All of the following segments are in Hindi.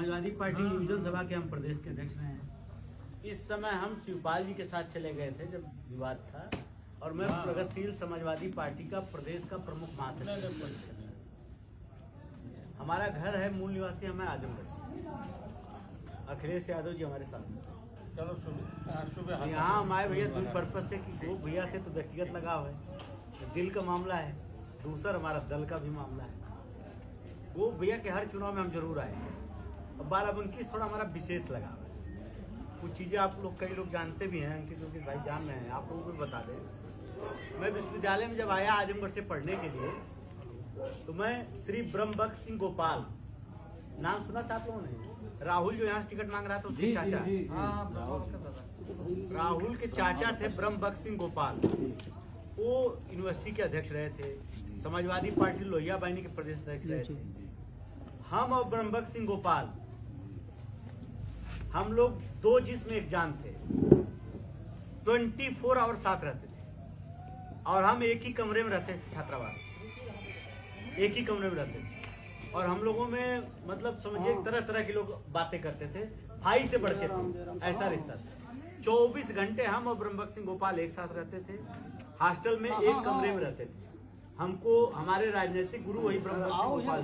समाजवादी पार्टी डिवीजन सभा के हम प्रदेश के अध्यक्ष हैं। इस समय हम शिवपाल जी के साथ चले गए थे जब विवाद था, और मैं प्रगतिशील समाजवादी पार्टी का प्रदेश का प्रमुख महासचिव। हमारा घर है, मूल निवासी हमें आजमगढ़। अखिलेश यादव जी हमारे साथ। यहाँ हम आए भैया दूर पर्पज से कि वो भैया से तो व्यक्तिगत लगाव है, दिल का मामला है, दूसरा हमारा दल का भी मामला है। वो भैया के हर चुनाव में हम जरूर आए। और बाराबंकी थोड़ा हमारा विशेष लगाव है। कुछ चीज़ें आप लोग कई लोग जानते भी हैं, क्योंकि भाई जान रहे हैं, आप लोगों को भी बता दें। मैं विश्वविद्यालय में जब आया आजमगढ़ से पढ़ने के लिए, तो मैं श्री ब्रह्मबख्श सिंह गोपाल, नाम सुना था आप लोगों ने? राहुल जो यहाँ से टिकट मांग रहा था उसके चाचा, राहुल के चाचा थे ब्रह्मबख्श सिंह गोपाल। वो यूनिवर्सिटी के अध्यक्ष रहे थे, समाजवादी पार्टी लोहिया बाहिनी के प्रदेश अध्यक्ष रहे थे। हम और ब्रह्मबख्श सिंह गोपाल, हम लोग दो जिस्म एक जान थे, 24 आवर साथ रहते थे। और हम एक ही कमरे में रहते थे, छात्रावास एक ही कमरे में रहते थे। और हम लोगों में मतलब समझिए तरह तरह के लोग बातें करते थे, भाई से बढ़ के थे, ऐसा रिश्ता था। 24 घंटे हम और ब्रह्मबख्श सिंह गोपाल एक साथ रहते थे, हॉस्टल में एक कमरे में रहते थे। हमको हमारे राजनीतिक गुरु वही ब्रह्मबख्श सिंह गोपाल,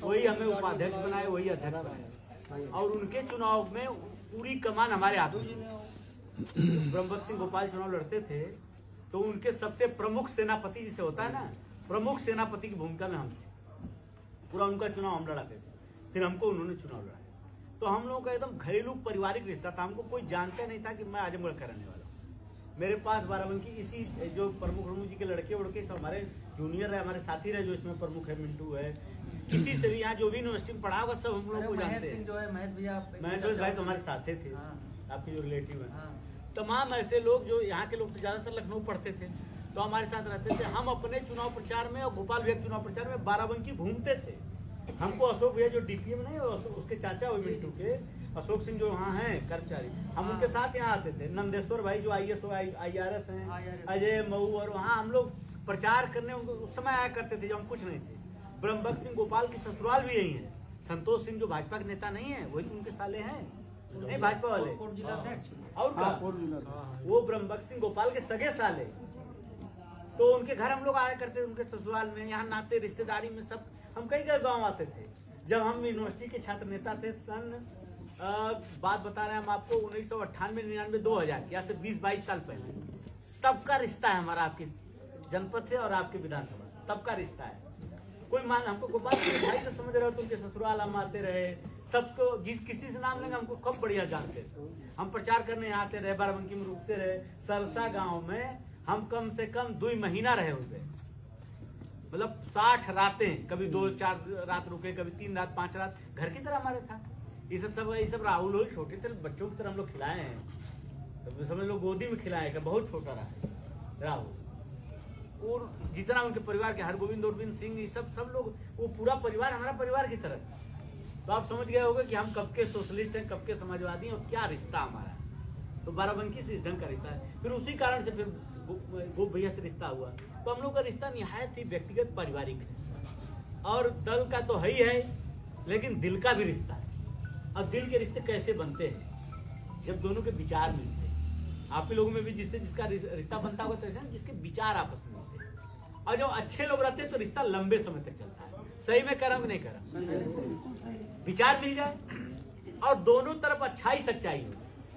वही हमें उपाध्यक्ष बनाए, वही अध्यक्ष बनाए। और उनके चुनाव में पूरी कमान हमारे हाथ में। ब्रह्मबख्श सिंह गोपाल चुनाव लड़ते थे तो उनके सबसे प्रमुख सेनापति जिसे होता है ना, प्रमुख सेनापति की भूमिका में हम थे। पूरा उनका चुनाव हम लड़ाते थे, फिर हमको उन्होंने चुनाव लड़ाया। तो हम लोगों का एकदम घरेलू पारिवारिक रिश्ता था। हमको कोई जानता नहीं था कि मैं आजमगढ़ का रहने वाला हूँ। मेरे पास बाराबंकी इसी जो प्रमुख जी के लड़के उड़के सब हमारे जूनियर है, हमारे साथी रहे, जो इसमें प्रमुख है मिंटू है, किसी से भी यहाँ जो भी यूनिवर्सिटी में पढ़ा होगा सब हम लोग को जानते हैं। महेश भाई तो हमारे साथी थे, आपके जो रिलेटिव है। तमाम ऐसे लोग जो यहाँ के लोग तो ज्यादातर लखनऊ पढ़ते थे, तो हमारे साथ रहते थे। हम अपने चुनाव प्रचार में और गोपाल भैया चुनाव प्रचार में बाराबंकी घूमते थे। हमको अशोक भैया जो डीपीएम नहीं, उसके चाचा हुए मिंटू के, अशोक सिंह जो वहाँ हैं कर्मचारी, हम उनके साथ यहाँ आते थे। नंदेश्वर भाई जो IAS IRS हैं, अजय मऊ, और वहाँ हम लोग प्रचार करने उस समय आया करते थे जब हम कुछ नहीं थे। ब्रह्मबख्श सिंह गोपाल की ससुराल भी यही है। संतोष सिंह जो भाजपा के नेता नहीं है, वही उनके साले हैं, नहीं भाजपा वाले। और क्या, वो ब्रह्मबख्श सिंह गोपाल के सगे साले। तो उनके घर हम लोग आया करते थे, उनके ससुराल में। यहाँ नाते रिश्तेदारी में सब हम कई कई गाँव आते थे। जब हम यूनिवर्सिटी के छात्र नेता थे, सन बात बता रहे हैं हम आपको, 1998, 99, 2000, या से 20-22 साल पहले, तब का रिश्ता है हमारा आपके जनपद से और आपके विधानसभा से, तब का रिश्ता है। कोई मान हमको गोपाल भाई से समझ रहे हो, तुमके ससुराल हम आते रहे, सबको जिस किसी से नाम लेंगे हमको खूब बढ़िया जानते थे। हम प्रचार करने आते रहे, बाराबंकी में रुकते रहे। सरसा गांव में हम कम से कम 2 महीना रहे होते, मतलब 60 रातें, कभी 2-4 रात रुके, कभी 3 रात 5 रात, घर की तरह हमारे था। ये सब राहुल हो, छोटे थे बच्चों की तरह हम लोग खिलाए हैं, तो समझ लो गोदी में खिलाए, बहुत छोटा रहा राहुल। और जितना उनके परिवार के हरगोविंद सिंह, ये सब लोग, वो पूरा परिवार हमारा परिवार की तरह। तो आप समझ गए होंगे कि हम कब के सोशलिस्ट हैं, कब के समाजवादी हैं, और क्या रिश्ता हमारा। तो बाराबंकी से इस ढंग का रिश्ता है। फिर उसी कारण से फिर वो भैया से रिश्ता हुआ। तो हम लोग का रिश्ता निहायत ही व्यक्तिगत पारिवारिक है, और दल का तो है ही है, लेकिन दिल का भी रिश्ता है। और दिल के रिश्ते कैसे बनते हैं? जब दोनों के विचार मिलते हैं। आप ही लोगों में भी जिससे जिसका रिश्ता बनता होगा, तो ऐसे जिसके विचार आपस में होते हैं। और जब अच्छे लोग रहते हैं तो रिश्ता लंबे समय तक चलता है। सही में करा नहीं करा, विचार मिल जाए और दोनों तरफ अच्छाई सच्चाई हो,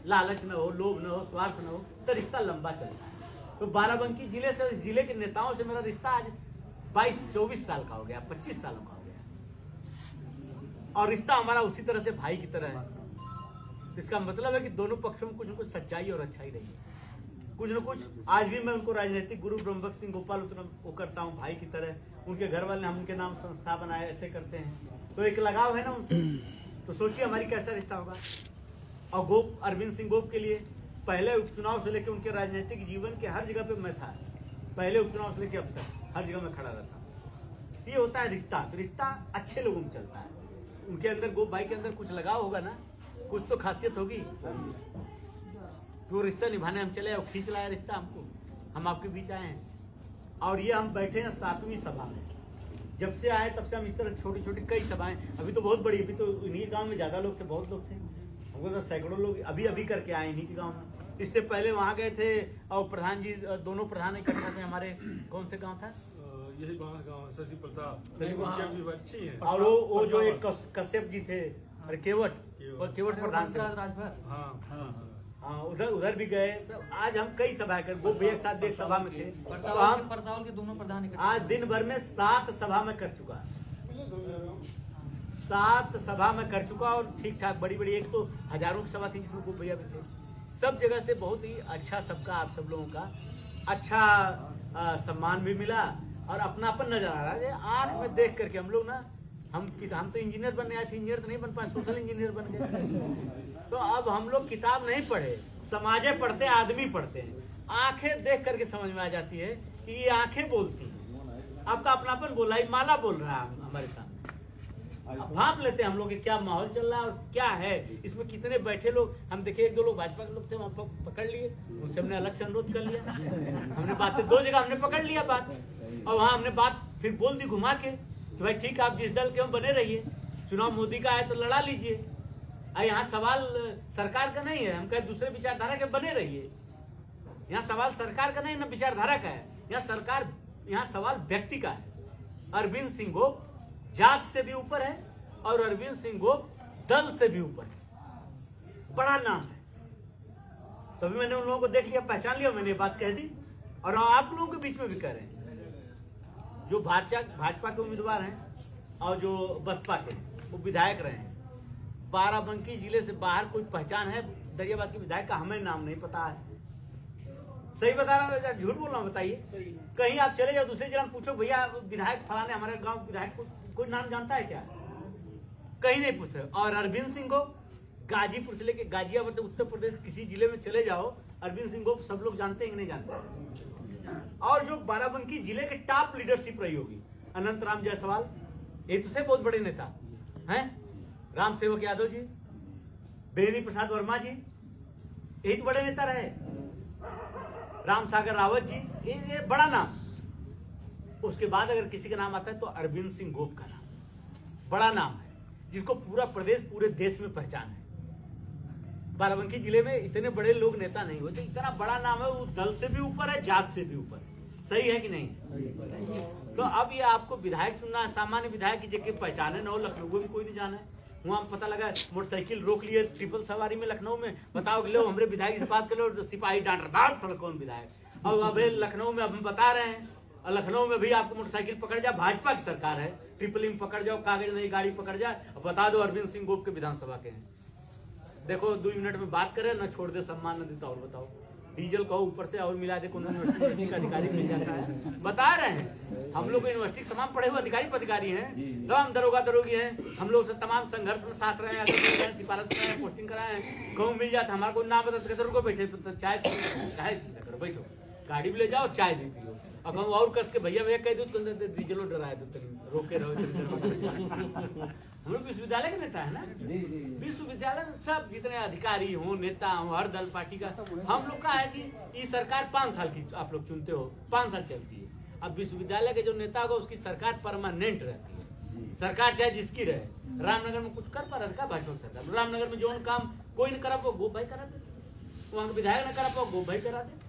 लालच न हो, लोभ न हो, स्वार्थ न हो, तो रिश्ता लंबा चलता है। तो बाराबंकी जिले से, इस जिले के नेताओं से मेरा रिश्ता आज 22-24 साल का हो गया, 25 सालों का हो गया, और रिश्ता हमारा उसी तरह से भाई की तरह है। इसका मतलब है कि दोनों पक्षों में कुछ न कुछ सच्चाई और अच्छाई रही है, कुछ न कुछ। आज भी मैं उनको राजनीतिक गुरु ब्रह्मबख्श सिंह गोपाल उतना वो करता हूँ भाई की तरह। उनके घर वाले हम उनके नाम संस्था बनाए, ऐसे करते हैं, तो एक लगाव है ना उनसे। तो सोचिए हमारी कैसा रिश्ता होगा। और गोप अरविंद सिंह गोप के लिए पहले उपचुनाव से लेकर उनके राजनीतिक जीवन के हर जगह पे मैं था, पहले उपचुनाव से लेकर अब तक हर जगह में खड़ा रहता हूँ। ये होता है रिश्ता। तो रिश्ता अच्छे लोगों में चलता है। उनके अंदर, गोप भाई के अंदर कुछ लगाव होगा ना, कुछ तो खासियत होगी, तो रिश्ता निभाने हम चले और खींच लाया रिश्ता हमको। हम आपके बीच आए हैं और ये हम बैठे हैं 7वीं सभा में। जब से आए तब से हम इस तरह छोटी छोटी कई सभाएं, अभी तो बहुत बड़ी, अभी तो इन्हीं गांव में ज्यादा लोग थे, बहुत लोग थे, हमको तो सैकड़ों लोग अभी करके आए इन्हीं के गांव में। इससे पहले वहाँ गए थे और प्रधान जी, दोनों प्रधान इकट्ठा थे हमारे, कौन से गाँव था, यही गाँव शशि प्रताप अच्छी है। और वो जो एक कश्यप जी थे, अरे केवट प्रधान थे, हाँ उधर भी गए। तो आज हम कई सभा कर वो भी एक साथ एक सभा में थे, तो हम परसावल के दोनों प्रधान आज दिन भर में 7 सभा में कर चुका, 7 सभा में कर चुका, और ठीक ठाक बड़ी बड़ी, एक तो हजारों की सभा थी जिसमें गोप भैया भी थे। सब जगह से बहुत ही अच्छा सबका, आप सब लोगों का अच्छा सम्मान भी मिला और अपनापन नजर आ रहा है। आंख में देख करके हम लोग ना, हम तो इंजीनियर बनने आए थे, इंजीनियर तो नहीं बन पाए, सोशल इंजीनियर बन गए। तो अब हम लोग किताब नहीं पढ़े, समाजे पढ़ते, आदमी पढ़ते हैं। आंखें देख करके समझ में आ जाती है कि ये आंखें बोलती हैं। आपका अपनापन बोल रहा है, माला बोल रहा है हमारे सामने। अब भाप लेते हैं हम लोग कि क्या माहौल चल रहा है और क्या है इसमें, कितने बैठे लोग। हम देखे 1-2 लोग भाजपा के लोग थे, वहाँ पकड़ लिए, उनसे हमने अलग से अनुरोध कर लिया, हमने बातें 2 जगह हमने पकड़ लिया बात, और वहाँ हमने बात फिर बोल दी घुमा के कि भाई ठीक है, आप जिस दल के हम बने रहिए, चुनाव मोदी का है तो लड़ा लीजिए, यहाँ सवाल सरकार का नहीं है। हम कहे दूसरे विचारधारा के बने रहिए, यहाँ सवाल सरकार का नहीं ना विचारधारा का है, यहाँ सवाल व्यक्ति का है। अरविंद सिंह गोप जात से भी ऊपर है और अरविंद सिंह गोप दल से भी ऊपर है, बड़ा नाम है। तभी मैंने उन लोगों को देख लिया, पहचान लिया, मैंने ये बात कह दी और आप लोगों के बीच में भी कह रहे हैं। जो भाजपा के उम्मीदवार हैं और जो बसपा के, वो विधायक रहे हैं। बाराबंकी जिले से बाहर कोई पहचान है दरियाबाद के विधायक का? हमें नाम नहीं पता है। सही बता रहा हूँ, झूठ बोल रहा हूँ? बताइए। कहीं आप चले जाओ दूसरे जिला में, पूछो भैया विधायक फलाने हमारे गांव विधायक को कोई नाम जानता है क्या? कहीं नहीं पूछ रहे। और अरविंद सिंह को गाजीपुर से लेके गाजियाबाद उत्तर प्रदेश किसी जिले में चले जाओ, अरविंद सिंह को सब लोग जानते हैं कि नहीं जानते? और जो बाराबंकी जिले के टॉप लीडरशिप रही होगी, अनंत राम जायसवाल, ये तो से बहुत बड़े नेता हैं, राम सेवक यादव जी, बेनी प्रसाद वर्मा जी, यही तो बड़े नेता रहे, राम सागर रावत जी, ये बड़ा नाम। उसके बाद अगर किसी का नाम आता है तो अरविंद सिंह गोप का नाम बड़ा नाम है, जिसको पूरा प्रदेश पूरे देश में पहचान है। बाराबंकी जिले में इतने बड़े लोग नेता नहीं होते, इतना बड़ा नाम है, वो दल से भी ऊपर है, जात से भी ऊपर। सही है कि नहीं? तो अब ये आपको विधायक चुनना है, सामान्य विधायक की जगह पहचाने न हो, लखनऊ में भी कोई नहीं जाना है। वहाँ पता लगा मोटरसाइकिल रोक लिए ट्रिपल सवारी में लखनऊ में, बताओ कि लो हमारे विधायक से बात कर लो, सिपाही डांट रहा, कौन विधायक। और अब लखनऊ में अब हम बता रहे हैं, और लखनऊ में भी आपको मोटरसाइकिल पकड़ जाए, भाजपा की सरकार है, ट्रिपल में पकड़ जाओ, कागज नहीं गाड़ी पकड़ जाए, बता दो अरविंद सिंह गोप के विधानसभा के हैं। देखो 2 मिनट में बात करे, न छोड़ दे, सम्मान न देता। और बताओ, डीजल कहो ऊपर से और मिला दे, कौन यूनिवर्सिटी का अधिकारी मिल जाता है। बता रहे हैं हम लोग यूनिवर्सिटी तमाम पढ़े हुए अधिकारी पदाधिकारी हैं, तमाम दरोगी हैं, हम लोग तमाम संघर्ष में साथ रहे हैं, सिफारिश कराए हैं, पोस्टिंग कराए हैं। कहूँ मिल जाता, हमारा कोई नाम बता रुको बैठे, चाय करो, बैठो, गाड़ी भी ले जाओ, चाय भी पियो। और कहूँ और कस के भैया कह दो तो डीजलो डराए दो, रोके रहो। हम लोग विश्वविद्यालय के नेता है ना, विश्वविद्यालय में सब जितने अधिकारी हो, नेता हो, हर दल पार्टी का, हम लोग का है कि ये सरकार 5 साल की आप लोग चुनते हो, 5 साल चलती है। अब विश्वविद्यालय के जो नेता होगा उसकी सरकार परमानेंट रहती है, सरकार चाहे जिसकी रहे। रामनगर में कुछ कर पा रहा था भाजपा सरकार, रामनगर में जो काम कोई नहीं करा पाओ, गोप भाई करा दे, वहाँ के विधायक न करा पाओ, गोप भाई करा दे।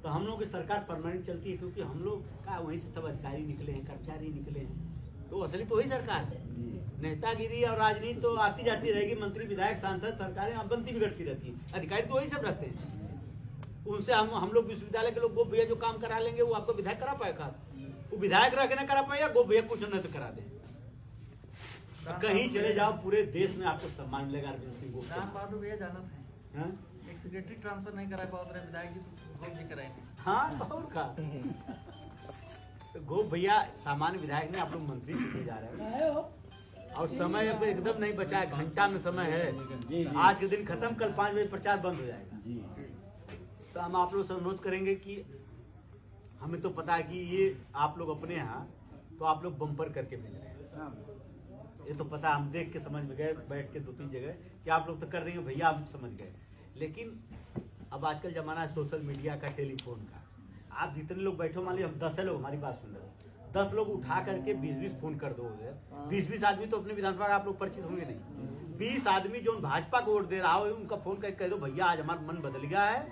तो हम लोग की सरकार परमानेंट चलती है, क्योंकि हम लोग का वहीं से सब अधिकारी निकले हैं, कर्मचारी निकले हैं, तो असली तो वही सरकार है। नेतागिरी और राजनीति तो आती जाती रहेगी, मंत्री विधायक सांसद सरकारें बनती बिगड़ती रहती है, अधिकारी तो वही सब रहते हैं। उनसे हम लोग विश्वविद्यालय के लोग गोप भैया जो काम करा लेंगे, वो आपको विधायक करा पाएगा? वो विधायक रह के ना करा पाएगा, गोप भैया कुछ न तो करा दे। कहीं चले जाओ पूरे देश में आपको सम्मान मिलेगा। अरविंद सिंह गोप भैया जाना था, एक सेक्रेटरी ट्रांसफर नहीं करा पाओ, विधायक जी कराएंगे। हाँ, और का गोप भैया सामान्य विधायक ने, आप लोग मंत्री चुने जा रहे हैं और समय अब एकदम नहीं बचा है, घंटा में समय है, आज के दिन खत्म, कल 5 बजे प्रचार बंद हो जाएगा। तो हम आप लोग से अनुरोध करेंगे कि हमें तो पता है कि ये आप लोग अपने यहाँ तो आप लोग बम्पर करके भेज रहे हैं, ये तो पता, हम देख के समझ में गए, बैठ के 2-3 जगह कि आप लोग तो कर देंगे भैया, आप समझ गए। लेकिन अब आजकल जमाना है सोशल मीडिया का, टेलीफोन का। आप जितने लोग बैठो, मान लीजिए हम 10 लोग हमारी बात सुन रहे हो, 10 लोग उठा करके 20-20 फोन कर दो। 20-20 आदमी तो अपने विधानसभा का आप लोग परिचित होंगे नहीं। 20 आदमी जो भाजपा को वोट दे रहा हो उनका फोन करके कह दो भैया आज हमारा मन बदल गया है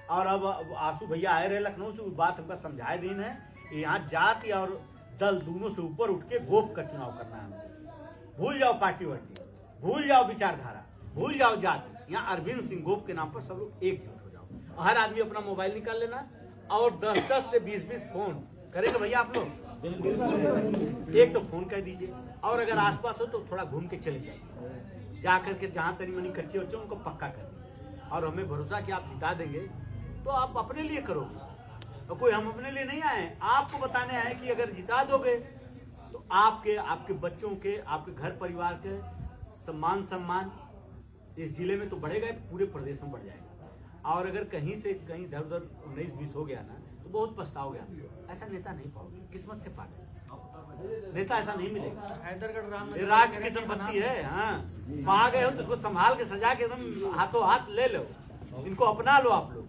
और अब आंसू भैया आए रहे लखनऊ से, बात हमका समझाए दिन है, यहाँ जाति और दल दोनों से ऊपर उठ के गोप का चुनाव करना है। भूल जाओ पार्टी वार्टी, भूल जाओ विचारधारा, भूल जाओ जाति। यहाँ अरविंद सिंह गोप के नाम पर सब लोग एकजुट हो जाओ। हर आदमी अपना मोबाइल निकाल लेना और 10-10 से 20-20 फोन करेंगे भैया आप लोग। एक तो फोन कर दीजिए और अगर आसपास हो तो थोड़ा घूम के चले जाइए, जा करके जहाँ तनी मनी कच्चे बच्चे उनको पक्का कर दीजिए। और हमें भरोसा कि आप जिता देंगे तो आप अपने लिए करोगे, तो कोई हम अपने लिए नहीं आए, आपको बताने आए कि अगर जिता दोगे तो आपके बच्चों के, आपके घर परिवार के सम्मान इस जिले में तो बढ़ेगा, तो पूरे प्रदेश में बढ़ जाएगा। और अगर कहीं से कहीं इधर उधर 19-20 हो गया ना तो बहुत पछताओगे। ऐसा नेता नहीं पाओगे, किस्मत से पाओगे नेता, ऐसा नहीं मिलेगा। हैदरगढ़ राम राष्ट्र की संपत्ति है। हाँ, पा गए हो तो उसको संभाल के सजा के एकदम हाथों हाथ ले लो, इनको अपना लो, आप लोग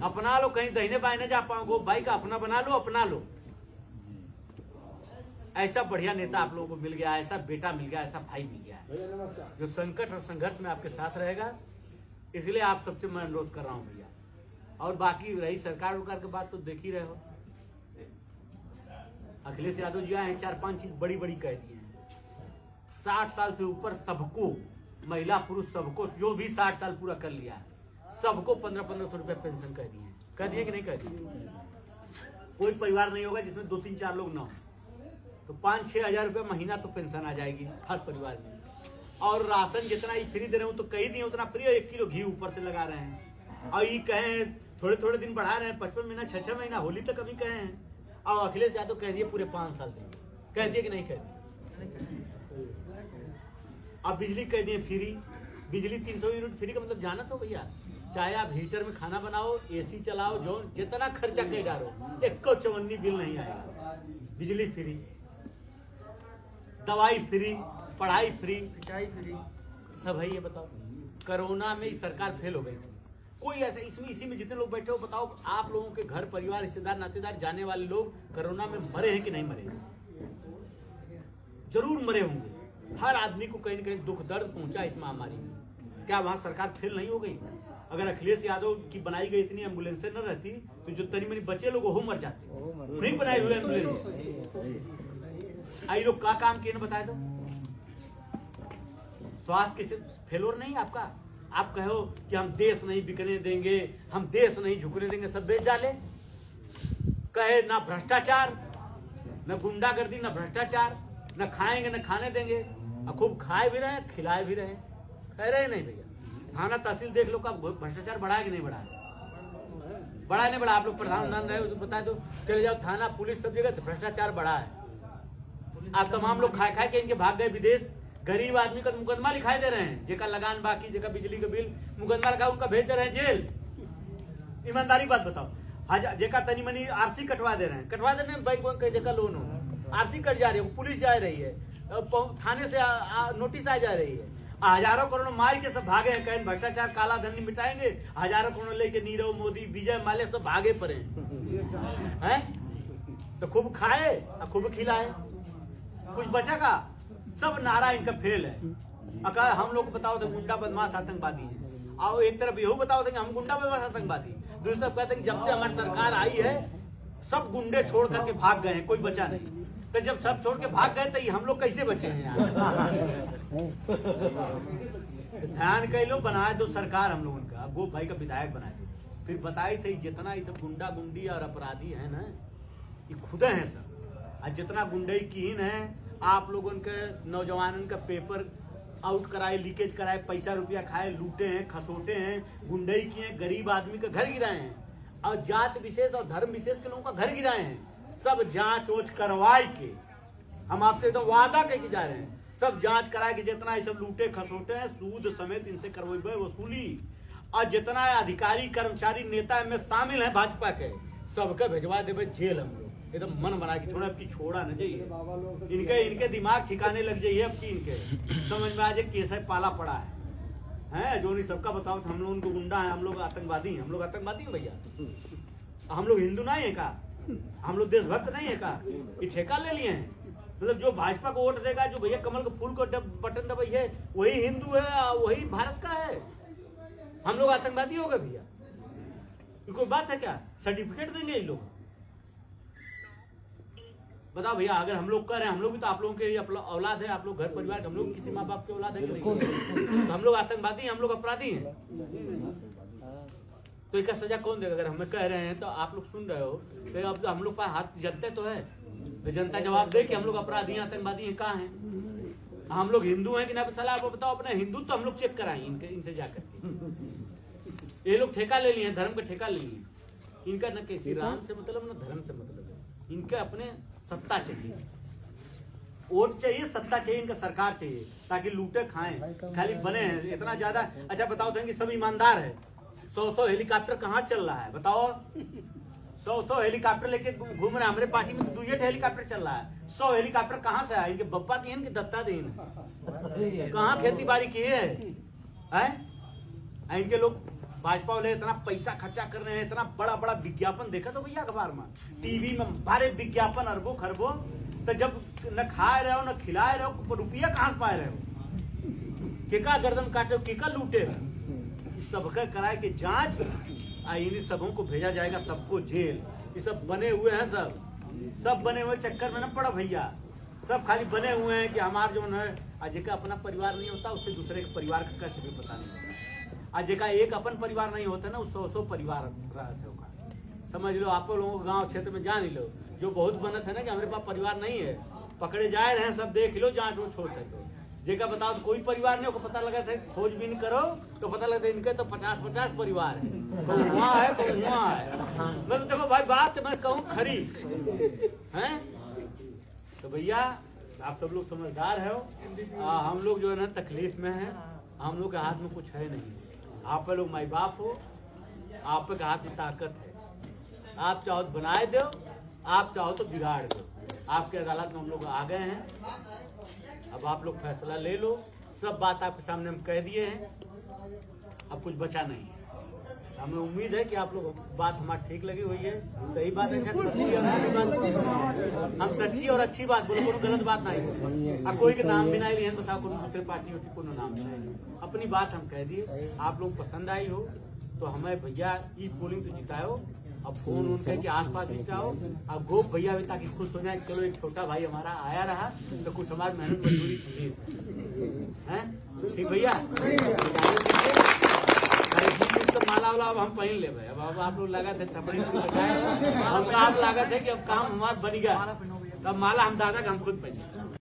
अपना लो, कहीं दहीने बाएं न जा पाओगे, भाई का अपना बना लो, अपना लो। ऐसा बढ़िया नेता आप लोगों को मिल गया, ऐसा बेटा मिल गया, ऐसा भाई मिल गया जो संकट और संघर्ष में आपके साथ रहेगा। इसलिए आप सबसे मैं अनुरोध कर रहा हूँ भैया। और बाकी रही सरकार की बात तो देख ही रहे हो, अखिलेश यादव जी आए हैं, 4-5 चीज बड़ी बड़ी कह दी हैं। 60 साल से ऊपर सबको, महिला पुरुष सबको, जो भी 60 साल पूरा कर लिया सबको 1500-1500 रुपया पेंशन कह दिए कि नहीं कह दिए? कोई परिवार नहीं होगा जिसमें 2-3-4 लोग ना हो, तो 5-6 हजार रुपया महीना तो पेंशन आ जाएगी हर परिवार में। और राशन जितना ही फ्री दे रहे हो तो कहीं दिए उतना फ्री, 1 किलो घी ऊपर से लगा रहे हैं। और ये कहें थोड़े दिन बढ़ा रहे हैं, 55 महीना 6-6 महीना, होली तक अभी कहे हैं। और अखिलेश यादव कह दिए पूरे 5 साल देंगे, कह दिए कि नहीं कह दिए? अब बिजली कह दिए फ्री, बिजली 300 यूनिट फ्री का मतलब जाना तो भैया, चाहे आप हीटर में खाना बनाओ, एसी चलाओ, जो जितना खर्चा कहीं डालो, 1 बिल नहीं आएगा। बिजली फ्री, दवाई फ्री, पढ़ाई फ्री, सिंचाई फ्री, सब है। ये बताओ, कोरोना में सरकार फेल हो गई थी, कोई ऐसा इसमें इसी में जितने लोग बैठे हो बताओ, आप लोगों के घर परिवार रिश्तेदार नातेदार जाने वाले लोग कोरोना में मरे हैं कि नहीं मरे? जरूर मरे होंगे। हर आदमी को कहीं न कहीं दुख दर्द पहुंचा इस महामारी में। क्या वहां सरकार फेल नहीं हो गई? अगर अखिलेश यादव की बनाई गई इतनी एम्बुलेंसें न रहती तो जो तनी मनी बचे लोग वो मर जाते, नहीं बनाई हुई एम्बुलेंस। आई लोग का काम किए न बताए तो? स्वास्थ्य के फेलोर नहीं आपका, आप कहो कि हम देश नहीं बिकने देंगे, हम देश नहीं झुकने देंगे, सब बेच डाले। कहे ना भ्रष्टाचार, न गुंडागर्दी, न भ्रष्टाचार, न खाएंगे न खाने देंगे, और खूब खाए भी रहे खिलाए भी रहे। कह रहे नहीं भैया, थाना तहसील देख लो, कब भ्रष्टाचार बढ़ा है कि नहीं बढ़ा है? बढ़ा नहीं बढ़ा? आप लोग प्रधान रहे हो तो बता दो, चले जाओ थाना पुलिस सब जगह, भ्रष्टाचार बढ़ा है। आप तमाम लोग खाए खाए के इनके भाग गए विदेश। गरीब आदमी का मुकदमा लिखाई दे रहे हैं, जेका लगान बाकी, जेका बिजली का बिल मुकदमा लगा, उनका भेज दे रहे हैं जेल। ईमानदारी बात बताओ, जेका तनी मनी आरसी कटवा दे रहे हैं, कटवा दे रहे हैं, बैंक जेका लोन हो, आरसी कट जा रही है, पुलिस जा रही है, थाने से नोटिस आ जा रही है। हजारों करोड़ मार के सब भागे हैं, कहीं भ्रष्टाचार काला धन मिटाएंगे, हजारों करोड़ लेके नीरव मोदी, विजय माल्या सब भागे पड़े हैं। तो खूब खाए और खूब खिलाए, कुछ बचा का? सब नारा इनका फेल है। अगर हम लोग बताओ तो गुंडा बदमाश आतंकवादी है, और एक तरफ यही बताओ तो हम गुंडा बदमाश आतंकवादी, दूसरी तरफ कहते हैं जब से हमारी सरकार आई है सब गुंडे छोड़ करके भाग गए हैं, कोई बचा नहीं। तो जब सब छोड़ के भाग गए तो हम लोग कैसे बचे हैं यहाँ? ध्यान कई लोग बनाए दो सरकार हम लोगों का, गोप भाई का विधायक बनाए, फिर बताई थी जितना ये सब गुंडा गुंडी और अपराधी है ना, ये खुद हैं सब। और जितना गुंडई कीन है, आप लोगों के नौजवानों का पेपर आउट कराए, लीकेज कराए, पैसा रुपया खाए, लूटे हैं, खसोटे हैं, गुंडई किए, गरीब आदमी का घर गिराए हैं, और जात विशेष और धर्म विशेष के लोगों का घर गिराए हैं। सब जांच वोच करवाए के हम आपसे एकदम वादा करके जा रहे हैं, सब जांच कराए के जितना ये सब लूटे खसोटे हैं, सूद समेत इनसे करवाए वसूली, और जितना अधिकारी कर्मचारी नेता में शामिल है भाजपा के, सबके भेजवा देवे जेल। हम लोग एकदम मन बना के छोड़ा, अब की छोड़ा न जाइए, इनके दिमाग ठिकाने लग जाइए, अब की इनके समझ में आ जाए कैसे पाला पड़ा है जो नहीं सबका बताओ तो हम लोग उनको गुंडा है, हम लोग आतंकवादी हैं। हम लोग आतंकवादी हैं भैया? हम लोग हिंदू नहीं है का? हम लोग देशभक्त नहीं है का, ये ठेका ले लिए हैं। मतलब जो भाजपा को वोट देगा, जो भैया कमल के फूल को बटन दबाई है, वही हिंदू है, वही भारत का है। हम लोग आतंकवादी हो गए भैया? कोई बात है क्या? सर्टिफिकेट देंगे ये लोग? बताओ भैया, अगर हम लोग कर रहे हैं, हम लोग भी तो आप लोगों के औलाद है, आप लोग घर परिवार, हम लोग किसी माँ बाप के औलाद है कि नहीं? तो हम लोग आतंकवादी हैं, हम लोग अपराधी हैं। तो इसका सजा कौन देगा? अगर हमें कह रहे हैं तो आप लोग सुन रहे हो, तो अब हम लोग पास हाथ जनता तो है, तो जनता जवाब दे कि हम लोग अपराधी हैं, आतंकवादी हैं, कहाँ हैं? हम लोग हिंदू हैं कि ना? सलाह आप बताओ, अपने हिंदू तो हम लोग चेक कराएं इनसे जाकर। ये लोग ठेका ले लिए, धर्म का ठेका ले लिए। इनका न किसी राम से मतलब न धर्म से मतलब है, इनका अपने सत्ता चाहिए, वोट चाहिए, सत्ता चाहिए, इनका सरकार चाहिए, ताकि लूटे खाएं, खाली बने हैं इतना ज्यादा। अच्छा बताओ तो कि सब ईमानदार है। 100 हेलीकॉप्टर कहाँ चल रहा है बताओ? 100 हेलीकॉप्टर लेके घूम रहे हैं। हमारे पार्टी में 2 हेलीकॉप्टर चल रहा है। 100 हेलीकॉप्टर कहाँ से आए? इनके बप्पा दीन की दत्ता दीन? कहाँ खेती बाड़ी की है? इनके लोग भाजपा वाले इतना पैसा खर्चा कर रहे हैं, इतना बड़ा बड़ा विज्ञापन देखा तो भैया अखबार में, टीवी में भारे विज्ञापन अरबों खरबों। तो जब न खा रहे हो न खिला रहे हो, रुपया कहाँ से पाए रहे हो? केका गर्दन काटे हो, केका लूटे हो? सबका कराए के जांच, इन्हीं सबों को भेजा जाएगा सबको जेल। ये सब बने हुए हैं, सब बने हुए चक्कर में न पड़ा भैया। सब खाली बने हुए हैं कि हमारा जो है, आज का अपना परिवार नहीं होता, उससे दूसरे के परिवार का कष्ट भी पता नहीं होता। आज का एक अपन परिवार नहीं होता ना, 100 परिवार रहते होगा। समझ लो, आप लोगों गांव क्षेत्र में जान लो, जो बहुत बनत है ना कि हमारे पास परिवार नहीं है, पकड़े जाए रहे सब, देख लो, जांच वो छोड़ सकते। जेका बताओ तो कोई परिवार नहीं, पता लगा था खोजबीन करो तो पता लगता है इनके तो 50 परिवार है, वहाँ है तो वहाँ है। मैं तो देखो भाई, बात मैं कहूँ खरी है। तो भैया आप सब लोग समझदार है, हम लोग जो है ना तकलीफ में है, हम लोग के हाथ में कुछ है नहीं। आप लोग माई बाप हो, आप के हाथ में ताकत है। आप चाहो तो बनाए दो, आप चाहो तो बिगाड़ दो। आपके अदालत में हम लोग आ गए हैं, अब आप लोग फैसला ले लो। सब बात आपके सामने हम कह दिए हैं, अब कुछ बचा नहीं है। हमें उम्मीद है कि आप लोग बात हमारी ठीक लगी हुई है, सही बात है, हम सच्ची और अच्छी बात बोलो, कोनो गलत बात नहीं बोलो। अब कोई के नाम भी नहीं लिए तो था, कोनो दूसरे पार्टी होती कोनो नाम नहीं, अपनी बात हम कह दिए। आप लोग पसंद आई हो तो हमें भैया ई पोलिंग तो जिताओ, अब फोन उन कह के आस पास जिताओ, अब गोप भैया भी ताकि खुश हो जाए, चलो एक छोटा भाई हमारा आया रहा तो कुछ हमारी मेहनत मजदूरी है। ठीक भैया, तो माला वाला अब हम पहन ले भाई। अब आप लोग लगा थे थपड़ी हम काम लगा थे कि अब काम हमारा बन गया, तब माला हम दादा का हम खुद पहने।